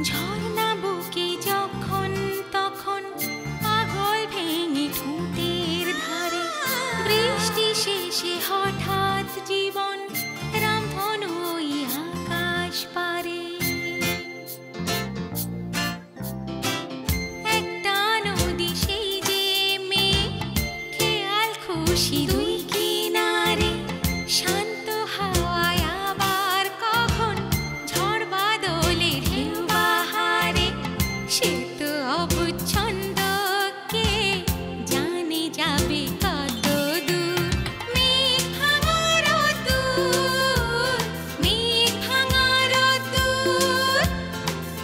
ঝর্ণা বুকে যখন তখন পাগল ভেঙে ঠুঁটের ধারে বৃষ্টি শেষে হঠাৎ জীবন রামধনু ওই আকাশ পারে একটা নদী সেই যে মেয়ে খেয়াল খুশি দুই কিনারে শান্ত হাওয়ায় আবার কখন ঝড় বাদলে ঢেউ বাহারে সে তো অবচ্ছন্দ কে জানে যাবে কত দূর মেঘ ভাঙার দূর মেঘ ভাঙার দূর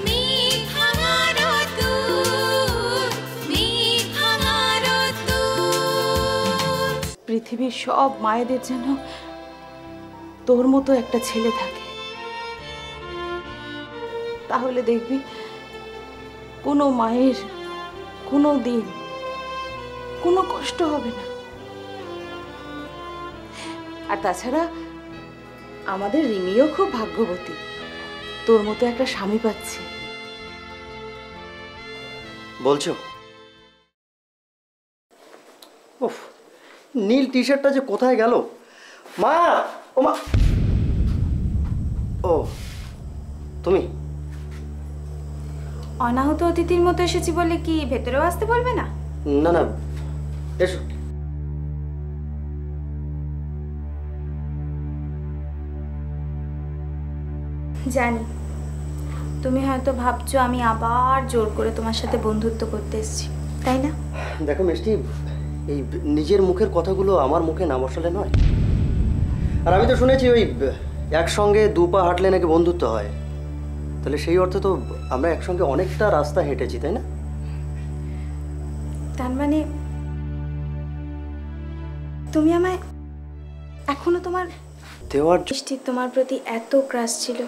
মেঘ ভাঙার দূর মেঘ ভাঙার দূর। পৃথিবীর সব মায়েদের যেন তোর মতো একটা ছেলে থাকে, তাহলে দেখবি কোনো মায়ের কোনো দিন কোনো কষ্ট হবে না। আর তাছাড়া আমাদের রিমিও খুব ভাগ্যবতী, তোর মতো একটা স্বামী পাচ্ছে। বলছো? উফ, নীল টি শার্টটা যে কোথায় গেল? মা, ও মা, ও তুমি? অনাহত অতিথির মতো এসেছি বলে কি ভেতরেও আসতে বলবে না? না না, এসো। জানি তুমি হয়তো ভাবছো আমি আবার জোর করে তোমার সাথে বন্ধুত্ব করতে এসেছি, তাই না? দেখো মিষ্টি, এই নিজের মুখের কথাগুলো আমার মুখে না বসালে নয়। আর আমি তো শুনেছি ওই একসঙ্গে দু পা হাঁটলে নাকি বন্ধুত্ব হয়, তাহলে সেই অর্থে তো আমরা একসঙ্গে অনেকটা রাস্তা হেঁটেছি, তাই না? তার মানে তুমি আমায় এখনো তোমার দেওয়ার মিষ্টির তোমার প্রতি এত ক্রাশ ছিল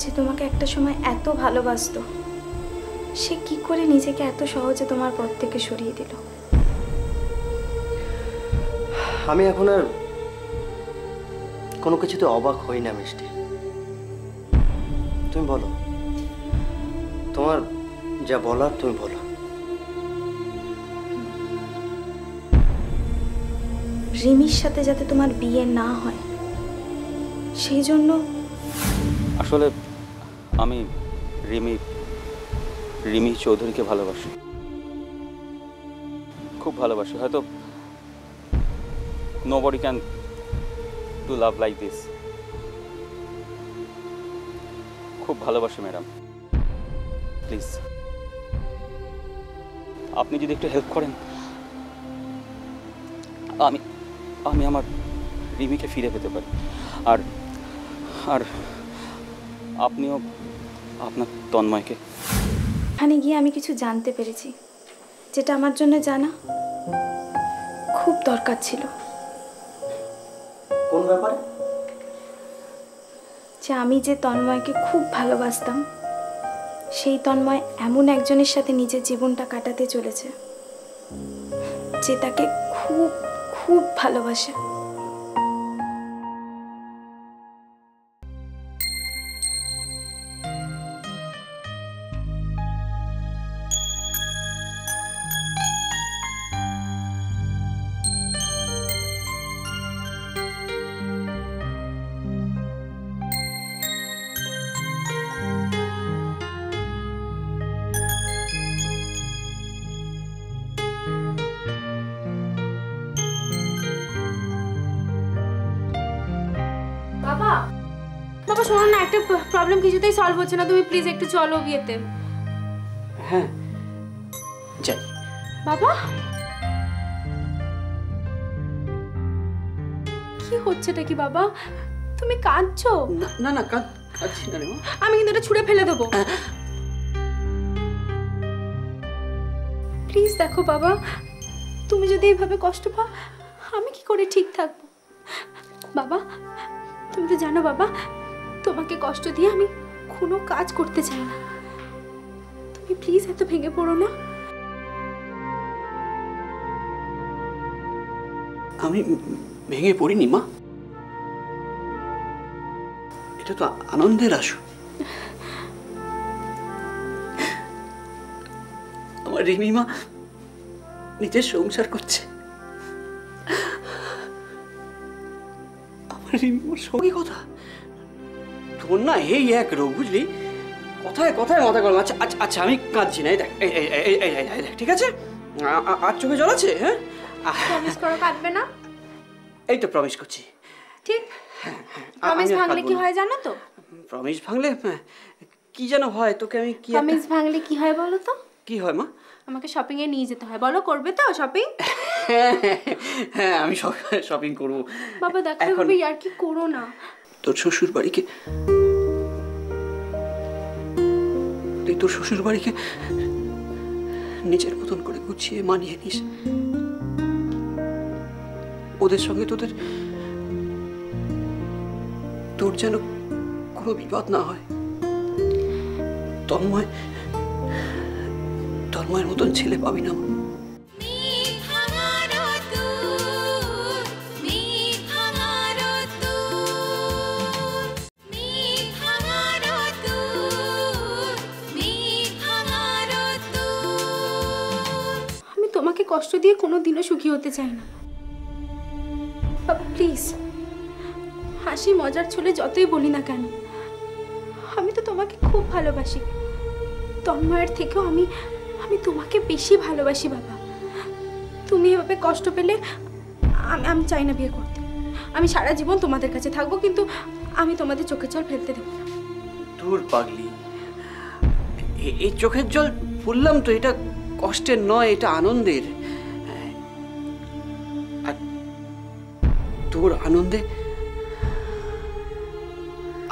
যে তোমাকে একটা সময় এত ভালোবাসতো, সে কি করে নিজেকে এত সহজে তোমার পথ থেকে সরিয়ে দিল? আমি এখন আর কোনো কিছুতে অবাক হই না মিষ্টি। তুমি বলো, তোমার যা বলার তুমি বলো। রিমির সাথে যাতে তোমার বিয়ে না হয় সেই জন্য। আসলে আমি রিমি চৌধুরীকে ভালোবাসি, খুব ভালোবাসি। হয়তো nobody can do love like this. খুব ভালোবাসি ম্যাডাম, প্লিজ আপনি যদি একটু হেল্প করেন, আমি আমার রিমিকে ফিরে পেতে পারি। আর আর আপনিও আপনার তন্ময়কে। ওখানে গিয়ে আমি কিছু জানতে পেরেছি যেটা আমার জন্য জানা খুব দরকার ছিল। কোন ব্যাপারে? যে আমি যে তন্ময়কে খুব ভালোবাসতাম, সেই তন্ময় এমন একজনের সাথে নিজের জীবনটা কাটাতে চলেছে যে তাকে খুব খুব ভালোবাসে। বাবা বাবা শোনো না, একটা প্রবলেম কিছুতেই সলভ হচ্ছে না, তুমি প্লিজ একটু চলো বিয়েতে। হ্যাঁ যাই। বাবা কি হচ্ছেটা কি বাবা? তুমি কাঁদছো? না না কাঁদছি না রে মা। আমি কিন্তু এটা ছুঁড়ে ফেলে দেবো। প্লিজ দেখো বাবা, তুমি যদি এইভাবে কষ্ট পাও আমি কি করে ঠিক থাকবো? বাবা তুমি তো জানো বাবা, তোমাকে কষ্ট দিয়ে আমি কোনো কাজ করতে চাই না। তুমি প্লিজ এত ভেঙে পড়ো না। আমি ভেঙে পড়িনি মা, এটা তো আনন্দের আসর। আমার রিমিমা নিজের সংসার করছে, আমার রিমিমার সঙ্গে কথা। তোর না এই এক রোগ, বুঝলি, কথায় কথায় মাথা গরম। আচ্ছা আচ্ছা আচ্ছা, আমি কাঁদছি না, এই দেখ, এই দেখ, ঠিক আছে? আর চোখে জল আছে? হ্যাঁ, প্রমিস করো কাঁদবে না? এই তো প্রমিস করছি। ঠিক, প্রমিস ভাঙলে কি হয় জানো তো? প্রমিস ভাঙলে কি যেন হয়, তোকে আমি কি প্রমিস ভাঙলে কি হয় বলো তো? কি হয় মা? আমাকে শপিং এ নিয়ে যেতে হয়। বলো করবে তো শপিং? হ্যাঁ, আমি শপিং করবো। বাবা দেখো, এভাবে আর কি করো না। তোর শ্বশুর বাড়িকে, তুই তোর শ্বশুর বাড়িকে নিজের মতন করে গুছিয়ে মানিয়ে নিস। ওদের সঙ্গে তোর যেন কোনো বিবাদ না হয়। তন্ময়ের মতন ছেলে পাবি না। আমি তোমাকে কষ্ট দিয়ে কোনোদিনও সুখী হতে চাই না বাবা, প্লিজ। হাসি মজার ছলে যতই বলি না কেন, আমি তো তোমাকে খুব ভালোবাসি। তন্ময়ের থেকেও আমি তোমাকে বেশি ভালোবাসি বাবা। তুমি এভাবে কষ্ট পেলে আমি চাই না বিয়ে করতে। আমি সারা জীবন তোমাদের কাছে থাকবো, কিন্তু আমি তোমাদের চোখের জল ফেলতে দেবো না। দূর পাগলি, এই চোখের জল বললাম তো, এটা কষ্টের নয়, এটা আনন্দের। আর তোর আনন্দে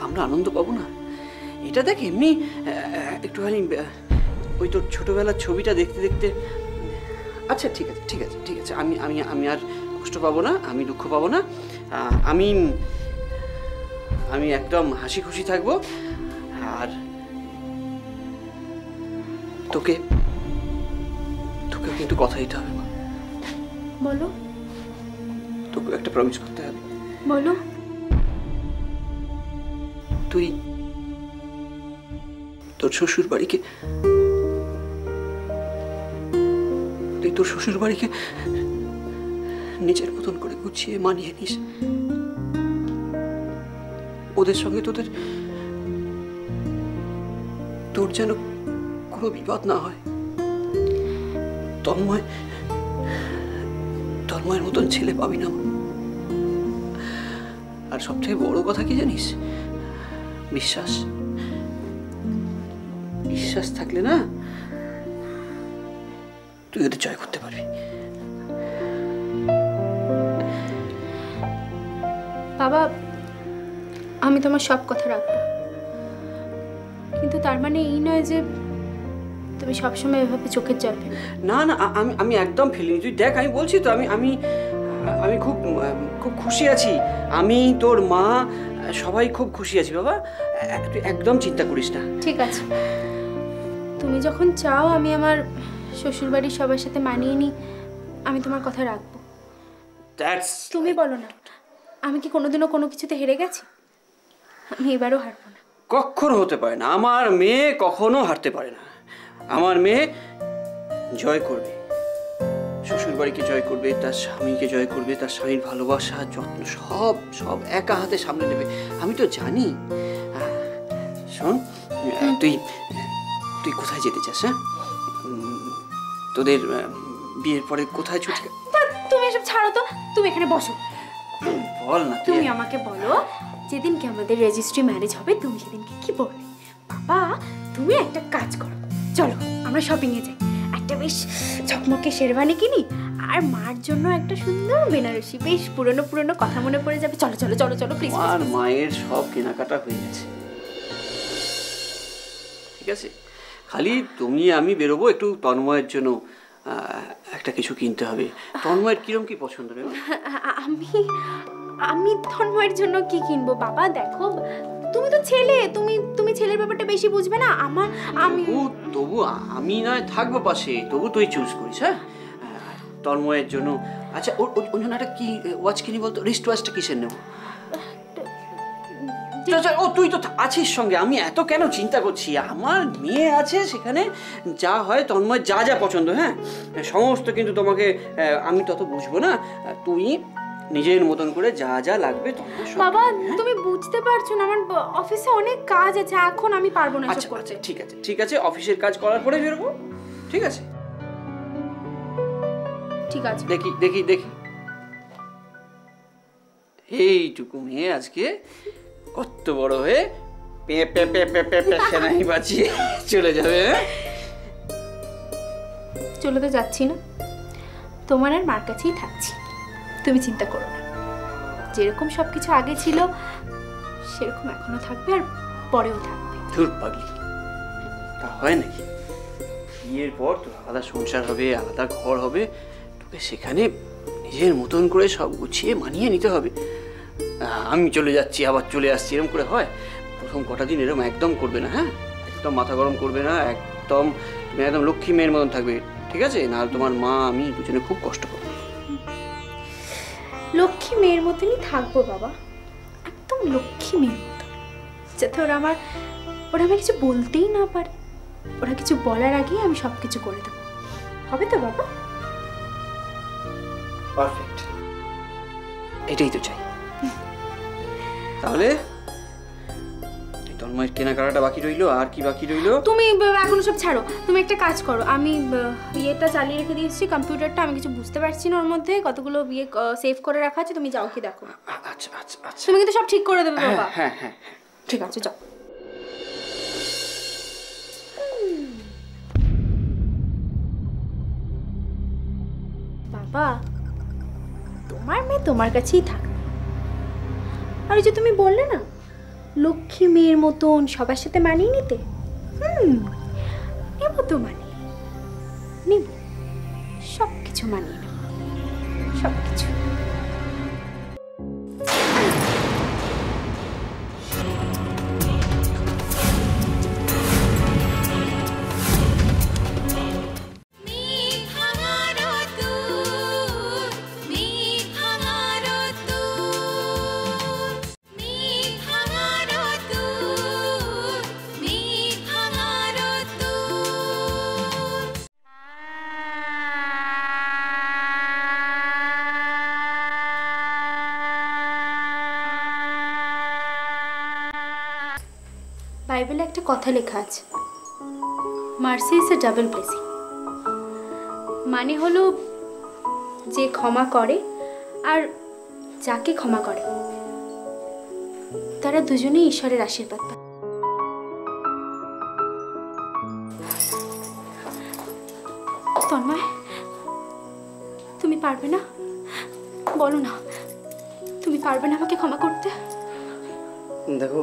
আমরা আনন্দ পাবো না? এটা দেখ, এমনি একটুখানি ওই তোর ছোটবেলার ছবিটা দেখতে দেখতে। আচ্ছা ঠিক আছে ঠিক আছে ঠিক আছে, আমি আমি আমি আর কষ্ট পাবো না, আমি দুঃখ পাবো না। আমি আমি একদম হাসি খুশি থাকবো। আর তোকে কিন্তু কথা দিতে হবে মা। বলো। তোকে একটা প্রমিস করতে হবে। বলো। তুই তোর শ্বশুর বাড়িকে নিজের মতন করে গুছিয়ে মানিয়ে নিস। ওদের সঙ্গে তোর যেন কোনো বিবাদ না হয়। তন্ময়ের মতন ছেলে পাবি না। আর সবথেকে বড় কথা কি জানিস? বিশ্বাস থাকলে না, তুই ওদের জয় করতে পারবি। বাবা, আমি তোমার সব কথা রাখবো, কিন্তু তার মানে এই নয় যে তুমি সবসময় এভাবে চোখের জল ফেলো। না না, আমি একদম ফেলিনি। তুই দেখ, আমি বলছি তো, আমি খুব খুব খুশি আছি। আমি, তোর মা, সবাই খুব খুশি আছি বাবা। তুই একদম চিন্তা করিস না। ঠিক আছে, তুমি যখন চাও আমি আমার শ্বশুরবাড়ির সবার সাথে মানিয়ে নিই, আমি তোমার কথা রাখবো। তুমি বলো না, আমি কি কোনোদিনও কোনো কিছুতে হেরে গেছি? আমি এবারও হারবো না। কখনো হতে পারে না। আমার মেয়ে কখনো হারতে পারে না। আমার মেয়ে জয় করবে, শ্বশুর বাড়িকে জয় করবে, তার স্বামীকে জয় করবে, তার স্বামীর ভালোবাসা, যত্ন সব একা হাতে সামনে নেবে। আমি তো জানি। শোন, তুই কোথায় যেতে চাস? হ্যাঁ, তোদের বিয়ের পরে কোথায় ছুটি? তুমি এসব ছাড়ো তো, তুমি এখানে বসো। বল না, তুমি আমাকে বলো, যেদিনকে আমাদের রেজিস্ট্রি ম্যারেজ হবে তুমি সেদিনকে কি বলবে? বাবা, তুমি একটা কাজ করো, চলো আমরা শপিং এ যাই, একটা বেশ ঝকমকে শেরওয়ানি কিনি, আর মার জন্য একটা সুন্দর বেনারসি, বেশ পুরনো কথা মনে পড়ে যাবে। চলো চলো চলো চলো প্লিজ। আর মায়ের সব কেনাকাটা হয়ে গেছে, ঠিক আছে? খালি তুমি আমি বেরোবো, একটু তন্ময়ের জন্য একটা কিছু কিনতে হবে। তন্ময়ের কিরম কি পছন্দ? আমি তন্ময়ের জন্য কি কিনবো বাবা? দেখো, তুমি তো ছেলে, তুমি ছেলের ব্যাপারটা বেশি বুঝবে না। তবু আমি নয় থাকবো পাশে, তবু তুই চুজ করিস। হ্যাঁ, তন্ময়ের জন্য। আচ্ছা, ওর জন্য একটা কি ওয়াচ কিনি বলতো? রিস্ট ওয়াচটা কিসের নেবো? ও তুই তো আছিস সঙ্গে, আমি এত কেন চিন্তা করছি? আমার মেয়ে আছে সেখানে, যা হয় তন্ময় যা যা পছন্দ, হ্যাঁ সমস্ত কিন্তু তোমাকে আমি তত বুঝবো না, তুই নিজের মতন করে যা যা লাগবে তন্ময় সব বাবা করবি, হ্যাঁ? তুমি বুঝতে পারছো না, আমার অফিসে অনেক কাজ আছে, এখন আমি পারবো না আচ্ছা এসব করতে। আচ্ছা ঠিক আছে ঠিক আছে, অফিসের কাজ করার পরে বেরোবো, ঠিক আছে? ঠিক আছে। দেখি দেখি দেখি এইটুকু মেয়ে আজকে কত বড় হয়ে pay pay pay pay pay pay সেনাই বাঁচিয়ে চলে যাবে, হ্যাঁ? চলে তো যাচ্ছি না, তোমার আর মার কাছেই থাকছি, তুমি চিন্তা করো না। যেরকম সবকিছু আগে ছিল সেরকম এখনো থাকবে আর পরেও থাকবে। ধুর পাগলি, তা হয় নাকি? বিয়ের পর তোর আলাদা সংসার হবে, আলাদা ঘর হবে, তোকে সেখানে নিজের মতন করে সব গুছিয়ে মানিয়ে নিতে হবে। আমি চলে যাচ্ছি আবার চলে আসছি এরকম করে হয়? প্রথম কটা দিন এরকম একদম করবে না, হ্যাঁ? একদম মাথা গরম করবে না, একদম তুমি একদম লক্ষ্মী মেয়ের মতন থাকবে, ঠিক আছে? না তোমার মা আমি দুজনে খুব কষ্ট করবো। লক্ষ্মী মেয়ের মতনই থাকবো বাবা, একদম লক্ষ্মী মেয়ের মতন, যাতে ওরা আমি কিছু বলতেই না পারে, ওরা কিছু বলার আগেই আমি সব কিছু করে দেবো, হবে তো বাবা? পারফেক্ট, এটাই তো চাই। তাহলে তন্ময়ের কেনাকাটাটা বাকি রইলো, আর কি বাকি রইলো? তুমি এখন সব ছাড়ো, তুমি একটা কাজ করো, আমি ইয়েটা চালিয়ে রেখে দিয়েছি কম্পিউটারটা, আমি কিছু বুঝতে পারছি না ওর মধ্যে কতগুলো বিয়ে সেভ করে রাখা আছে, তুমি যাও কি দেখো। আচ্ছা আচ্ছা আচ্ছা, তুমি কিন্তু সব ঠিক করে দেবে বাবা। হ্যাঁ হ্যাঁ ঠিক আছে, যাও। বাবা, তোমার মেয়ে তোমার কাছেই থাকবে, আর ওই যে তুমি বললে না লক্ষ্মী মেয়ের মতন সবার সাথে মানিয়ে নিতে, নেব তো, মানিয়ে নেব, সব কিছু মানিয়ে নেব, সব কিছু। বাইবেলে একটা কথা লেখা আছে, mercy is a double blessing, মানে হলো যে ক্ষমা করে আর যাকে ক্ষমা করে তারা দুজনেই ঈশ্বরের আশীর্বাদ পায়। তন্ময়, তুমি পারবে না? বলো না, তুমি পারবে না আমাকে ক্ষমা করতে? দেখো,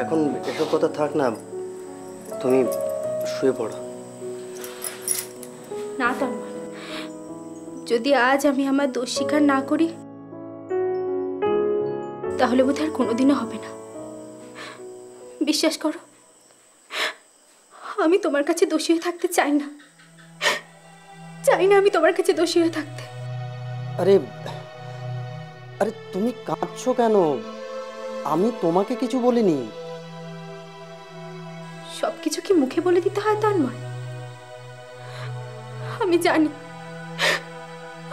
এখন এসব কথা থাক না, তুমি শুয়ে পড়ো। না তন্ময়, যদি আজ আমি আমার দোষ স্বীকার না করি তাহলে বোধহয় আর কোনোদিনও হবে না। বিশ্বাস করো, আমি তোমার কাছে দোষী হয়ে থাকতে চাই না, চাই না আমি তোমার কাছে দোষী হয়ে থাকতে। আরে আরে তুমি কাঁদছো কেন? আমি তোমাকে কিছু বলিনি। সবকিছু কি মুখে বলে দিতে হয় তন্ময়? আমি জানি,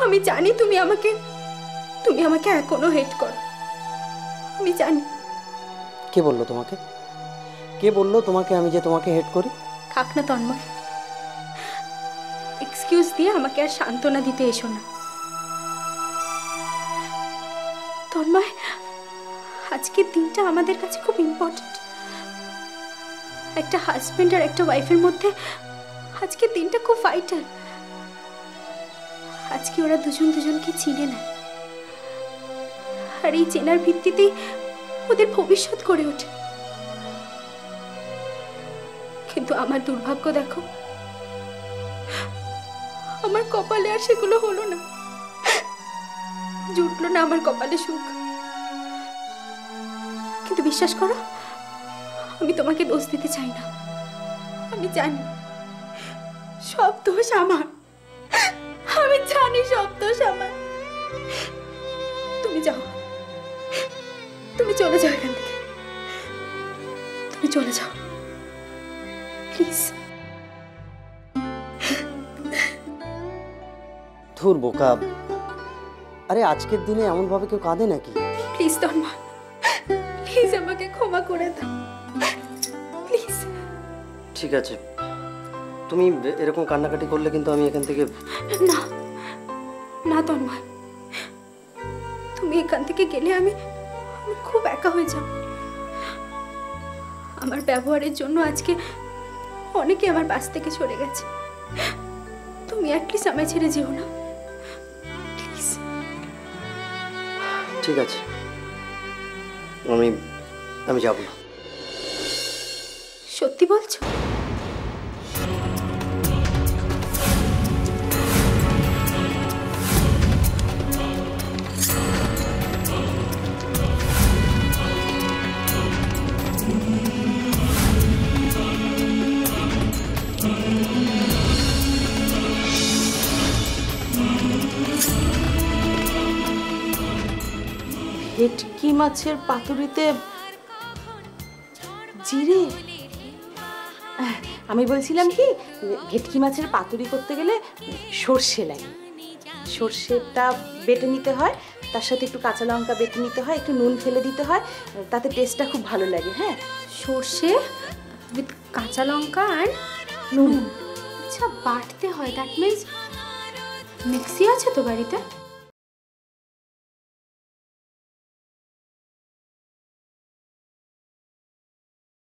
আমি জানি তুমি আমাকে এখনো হেট করো, আমি জানি। কে বললো তোমাকে? কে বললো তোমাকে আমি যে তোমাকে হেট করি? থাক না তন্ময়, এক্সকিউজ দিয়ে আমাকে আর সান্ত্বনা দিতে এসো না। তন্ময়, আজকের দিনটা আমাদের কাছে খুব ইম্পর্টেন্ট। একটা হাজবেন্ড আর একটা ওয়াইফের মধ্যে আজকের দিনটা খুব ভাইটাল। আজকে ওরা দুজন দুজনকে চিনে নেয়, আর এই চেনার ভিত্তিতেই ওদের ভবিষ্যৎ গড়ে ওঠে। কিন্তু আমার দুর্ভাগ্য দেখো, আমার কপালে আর সেগুলো হলো না, জুটলো না আমার কপালে সুখ। কিন্তু বিশ্বাস করো, আমি তোমাকে দোষ দিতে চাই না, আমি জানি সব দোষ আমার, আমি জানি সব দোষ আমার। তুমি যাও, তুমি চলে যাও এখান থেকে। তুমি চলে যাও প্লিজ। ধুর বোকা, আরে আজকের দিনে এমনভাবে কেউ কাঁদে নাকি? প্লিজ তন্ময়, প্লিজ আমাকে ক্ষমা করে দাও প্লিজ। ঠিক আছে, তুমি এরকম কান্নাকাটি করলে কিন্তু আমি এখান থেকে... না না তন্ময়, তুমি এখান থেকে গেলে আমি খুব একা হয়ে যাব। আমার ব্যবহারের জন্য আজকে অনেকে আমার পাশ থেকে সরে গেছে। তুমি অ্যাটলিস্ট আমায় ছেড়ে যেও না প্লিজ। ঠিক আছে, আমি যাব না। সত্যি বলছো? ভেটকি মাছের পাতুরিতে জিরে? আমি বলছিলাম কি, ভেটকি মাছের পাতুরি করতে গেলে সর্ষে লাগে। সর্ষেটা বেটে নিতে হয়, তার সাথে একটু কাঁচা লঙ্কা বেটে নিতে হয়, একটু নুন ফেলে দিতে হয়, তাতে টেস্টটা খুব ভালো লাগে। হ্যাঁ, সর্ষে উইথ কাঁচা লঙ্কা অ্যান্ড নুন। আচ্ছা, বাটতে হয়, দ্যাট মিন্স মিক্সি আছে তো বাড়িতে?